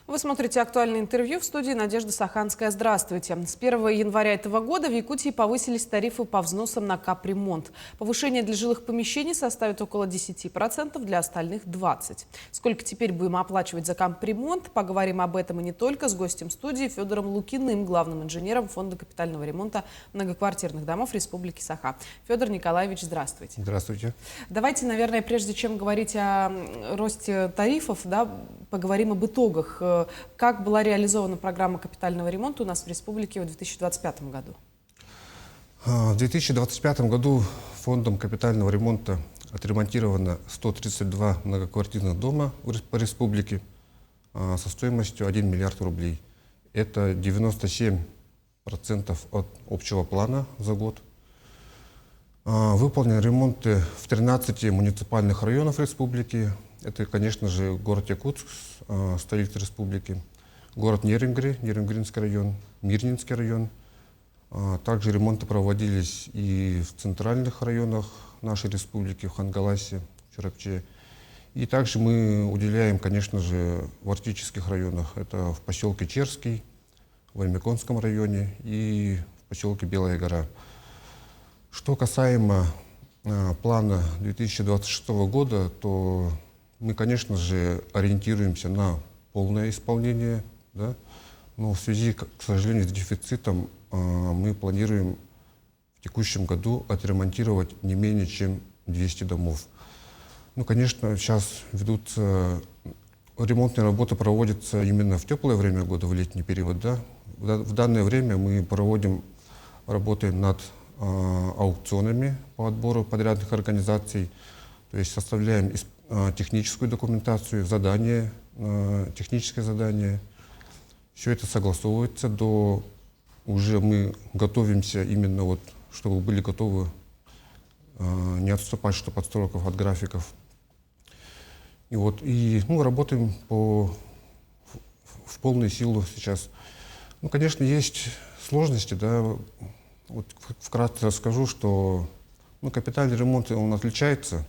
Вы смотрите «Актуальное интервью», в студии Надежда Саханская. Здравствуйте. С 1 января этого года в Якутии повысились тарифы по взносам на капремонт. Повышение для жилых помещений составит около 10%, для остальных – 20%. Сколько теперь будем оплачивать за капремонт? Поговорим об этом и не только с гостем студии Федором Лукиным, главным инженером Фонда капитального ремонта многоквартирных домов Республики Саха. Федор Николаевич, здравствуйте. Здравствуйте. Давайте, наверное, прежде чем говорить о росте тарифов, поговорим об итогах. Как была реализована программа капитального ремонта у нас в республике в 2025 году? В 2025 году Фондом капитального ремонта отремонтировано 132 многоквартирных дома по республике со стоимостью 1 миллиард рублей. Это 97% от общего плана за год. Выполнены ремонты в 13 муниципальных районах республики. Это, конечно же, город Якутск, столица республики, город Нерюнгри, Нерюнгринский район, Мирнинский район. Также ремонты проводились и в центральных районах нашей республики, в Хангаласе, в Чурапче. И также мы уделяем, конечно же, в арктических районах. Это в поселке Черский, в Аймяконском районе и в поселке Белая гора. Что касаемо плана 2026 года, то мы, конечно же, ориентируемся на полное исполнение, да? Но в связи, к сожалению, с дефицитом мы планируем в текущем году отремонтировать не менее чем 200 домов. Ну, конечно, сейчас ведутся ремонтные работы, проводятся именно в теплое время года, в летний период. Да? В данное время мы проводим работы над аукционами по отбору подрядных организаций, то есть составляем техническую документацию, задание, техническое задание. Все это согласовывается уже мы готовимся именно вот, чтобы были готовы не отступать, чтобы от сроков, от графиков. И работаем в полную силу сейчас. Ну, конечно, есть сложности, да. Вот вкратце расскажу, что капитальный ремонт, он отличается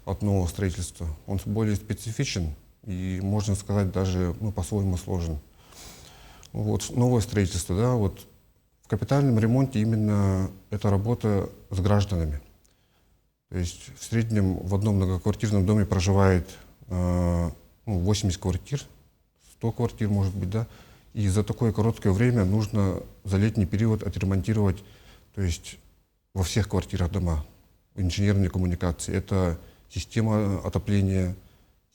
от нового строительства. Он более специфичен и, можно сказать, даже по-своему сложен. Вот новое строительство, да, вот в капитальном ремонте именно это работа с гражданами. То есть в среднем в одном многоквартирном доме проживает 80 квартир, 100 квартир, может быть, да. И за такое короткое время нужно за летний период отремонтировать, то есть во всех квартирах дома, инженерные коммуникации. Это система отопления,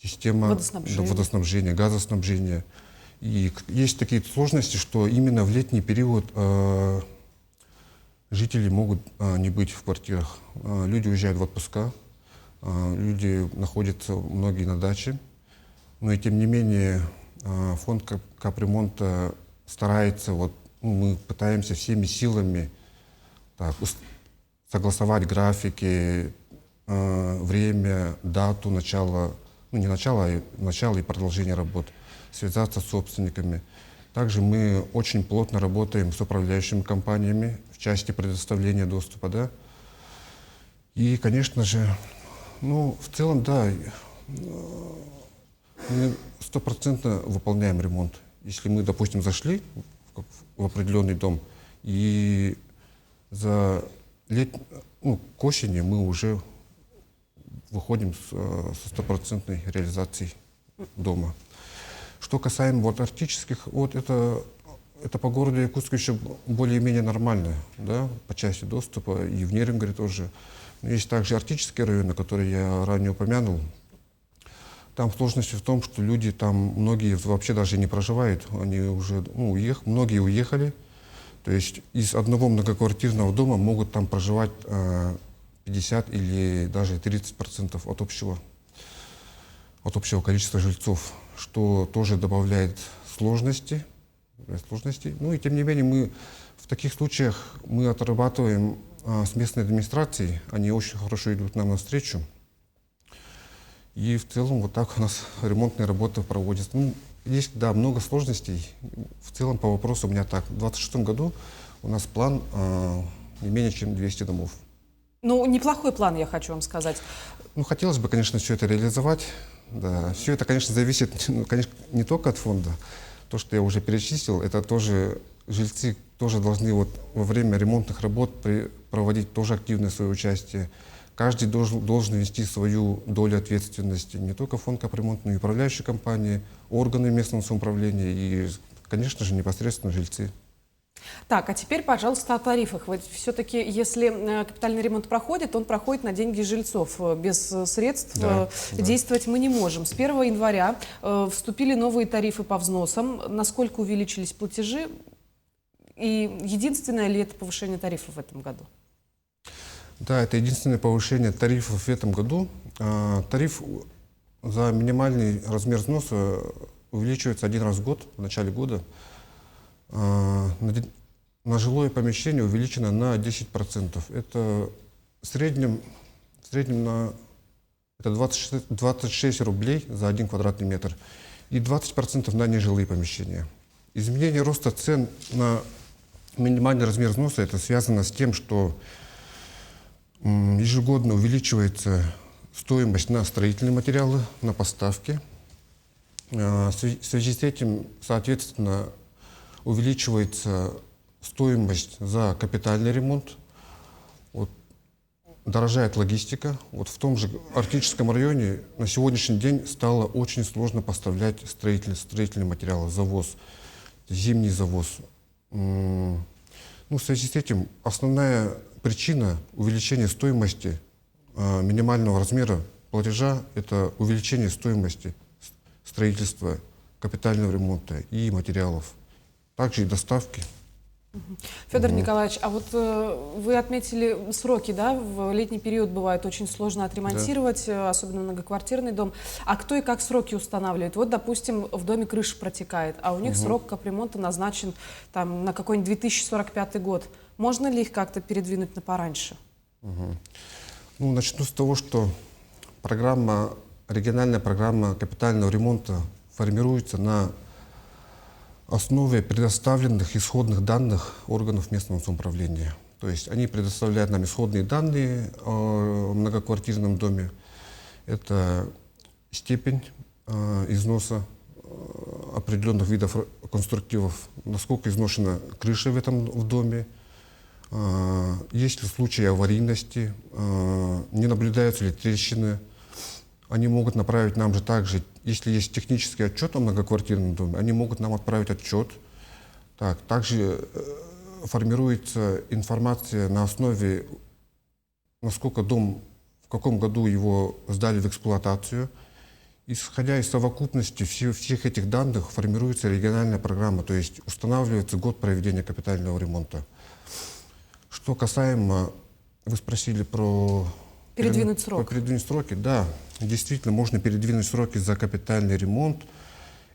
система водоснабжения, газоснабжения. И есть такие сложности, что именно в летний период жители могут не быть в квартирах. Люди уезжают в отпуска, люди находятся многие на даче. Но и тем не менее фонд капремонта старается, мы пытаемся всеми силами согласовать графики, время, дату начала, не начала, а начало и продолжение работ, связаться с собственниками. Также мы очень плотно работаем с управляющими компаниями в части предоставления доступа, да. И, конечно же, в целом, да, мы 100% выполняем ремонт. Если мы, допустим, зашли в определенный дом, и к осени мы уже выходим со стопроцентной реализацией дома. Что касаемо арктических, это по городу Якутску еще более-менее нормально, да, по части доступа, и в Нерюнгри тоже. Но есть также арктические районы, которые я ранее упомянул. Там сложность в том, что люди там, многие вообще даже не проживают, они уже, многие уехали. То есть из одного многоквартирного дома могут там проживать 50 или даже 30% от общего количества жильцов, что тоже добавляет сложностей. Ну и тем не менее в таких случаях мы отрабатываем с местной администрацией, они очень хорошо идут нам навстречу. И в целом вот так у нас ремонтные работы проводятся. Есть, да, много сложностей. В целом по вопросу у меня так. В 2026 году у нас план не менее чем 200 домов. Неплохой план, я хочу вам сказать. Хотелось бы, конечно, все это реализовать. Да. Все это, конечно, зависит, ну, конечно, не только от фонда. То, что я уже перечислил, это тоже жильцы тоже должны вот во время ремонтных работ проводить тоже активное свое участие. Каждый должен вести свою долю ответственности. Не только фонд капремонт, но и управляющие компании, органы местного самоуправления и, конечно же, непосредственно жильцы. Так, а теперь, пожалуйста, о тарифах. Вот все-таки, если капитальный ремонт проходит, он проходит на деньги жильцов. Без средств Да. действовать мы не можем. С 1 января вступили новые тарифы по взносам. Насколько увеличились платежи? И единственное ли это повышение тарифов в этом году? Да, это единственное повышение тарифов в этом году. Тариф за минимальный размер взноса увеличивается один раз в год, в начале года. На жилое помещение увеличено на 10%. Это в среднем это 26 рублей за 1 квадратный метр и 20% на нежилые помещения. Изменение роста цен на минимальный размер взноса это связано с тем, что ежегодно увеличивается стоимость на строительные материалы, на поставки. В связи с этим, соответственно, увеличивается стоимость за капитальный ремонт, вот, дорожает логистика. Вот в том же Арктическом районе на сегодняшний день стало очень сложно поставлять строительные материалы, завоз, зимний завоз. Ну, в связи с этим основная причина увеличения стоимости минимального размера платежа – это увеличение стоимости строительства, капитального ремонта и материалов. Также и доставки. Федор Николаевич, а вот вы отметили сроки, да? В летний период бывает очень сложно отремонтировать, да, особенно многоквартирный дом. А кто и как сроки устанавливает? Вот, допустим, в доме крыша протекает, а у них срок капремонта назначен там, на какой-нибудь 2045 год. Можно ли их как-то передвинуть на пораньше? Ну, начну с того, что региональная программа капитального ремонта формируется на основе предоставленных исходных данных органов местного самоуправления. То есть они предоставляют нам исходные данные о многоквартирном доме. Это степень износа определенных видов конструктивов, насколько изношена крыша в доме, есть ли случаи аварийности, не наблюдаются ли трещины. Они могут направить нам же также, если есть технический отчет о многоквартирном доме, они могут нам отправить отчет. Также формируется информация на основе, насколько дом, в каком году его сдали в эксплуатацию. Исходя из совокупности всех этих данных формируется региональная программа, то есть устанавливается год проведения капитального ремонта. Что касаемо, вы спросили про передвинуть срок. Передвинуть сроки, да, действительно можно передвинуть сроки за капитальный ремонт.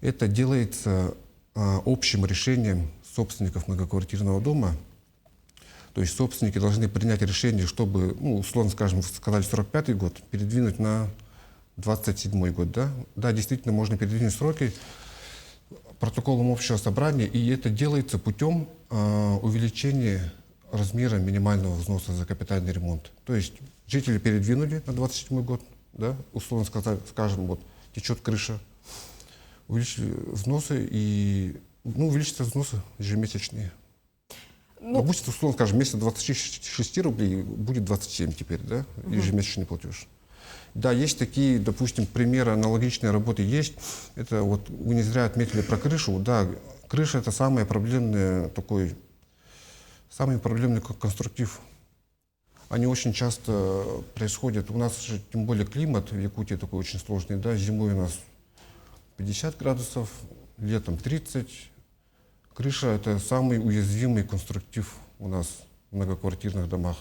Это делается общим решением собственников многоквартирного дома. То есть собственники должны принять решение, чтобы, ну, условно скажем, сказали 45-й год, передвинуть на 27-й год. Да? Да, действительно можно передвинуть сроки протоколом общего собрания, и это делается путем увеличения размера минимального взноса за капитальный ремонт. То есть жители передвинули на 27 год, да, условно скажем, вот течет крыша, увеличили взносы и, ну, увеличатся взносы ежемесячные. Ну, будет, условно скажем, вместо 26 рублей будет 27 теперь, да, ежемесячный платеж. Да, есть такие, допустим, примеры аналогичной работы есть. Это вот вы не зря отметили про крышу. Да, крыша — это самый проблемный конструктив. Они очень часто происходят. У нас же, тем более, климат в Якутии такой очень сложный. Да? Зимой у нас 50 градусов, летом 30. Крыша — это самый уязвимый конструктив у нас в многоквартирных домах.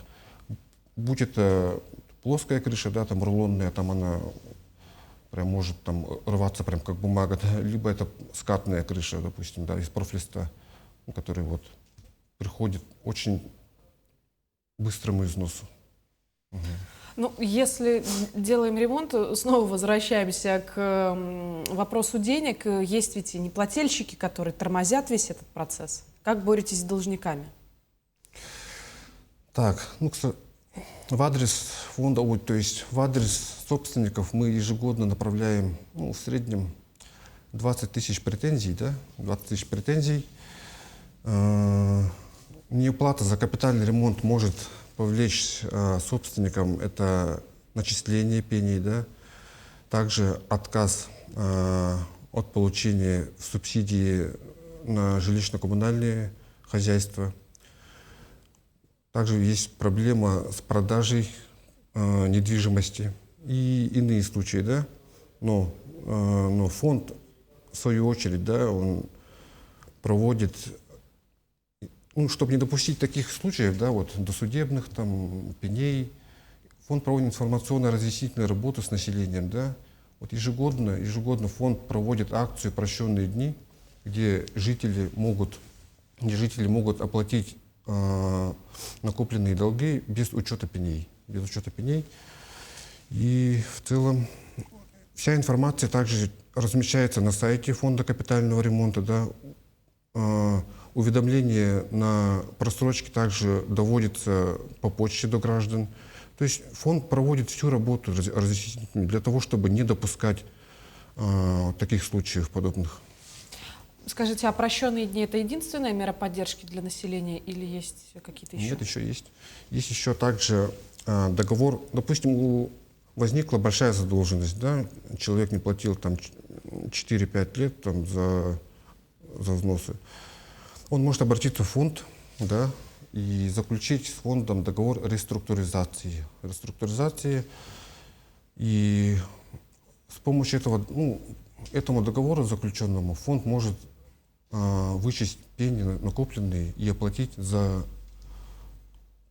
Будь это плоская крыша, да, там рулонная, там она прям может там рваться прям как бумага, да? Либо это скатная крыша, допустим, да, из профлиста, который вот приходит очень быстрому износу. Ну, если делаем ремонт, снова возвращаемся к вопросу денег. Есть ведь и неплательщики, которые тормозят весь этот процесс. Как боретесь с должниками? Так, ну, В адрес фонда, то есть в адрес собственников мы ежегодно направляем в среднем 20 тысяч претензий, да, 20 тысяч претензий. Неуплата за капитальный ремонт может повлечь собственникам это начисление пений, да, также отказ от получения субсидии на жилищно-коммунальные хозяйства. Также есть проблема с продажей недвижимости и иные случаи, да. Но фонд, в свою очередь, да, он проводит, чтобы не допустить таких случаев, да, вот, досудебных там, пеней, фонд проводит информационно-разъяснительную работу с населением, да. Вот ежегодно фонд проводит акцию «Прощенные дни», где жители могут оплатить накопленные долги без учета пеней. И в целом вся информация также размещается на сайте фонда капитального ремонта. Да. Уведомления на просрочки также доводятся по почте до граждан. То есть фонд проводит всю работу разъяснительную для того, чтобы не допускать таких случаев подобных. Скажите, а прощенные дни – это единственная мера поддержки для населения или есть какие-то еще? Нет, еще есть. Есть еще также договор. Допустим, возникла большая задолженность, да? Человек не платил там 4-5 лет там, за взносы. Он может обратиться в фонд, да, и заключить с фондом договор реструктуризации. И с помощью этому договору заключенному фонд может вычесть пени накопленные и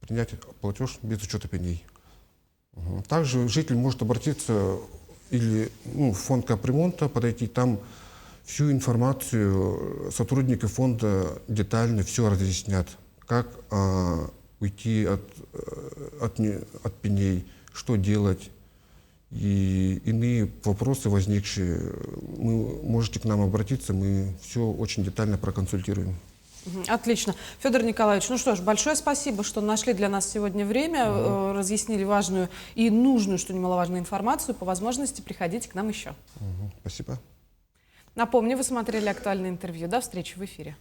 принять платеж без учета пеней. Также житель может обратиться или в фонд капремонта, подойти, там всю информацию сотрудники фонда детально все разъяснят, как уйти от пеней, что делать. И иные вопросы возникшие, вы можете к нам обратиться, мы все очень детально проконсультируем. Отлично. Федор Николаевич, ну что ж, большое спасибо, что нашли для нас сегодня время, разъяснили важную и нужную, что немаловажную информацию. По возможности приходите к нам еще. Спасибо. Напомню, вы смотрели «Актуальное интервью». До встречи в эфире.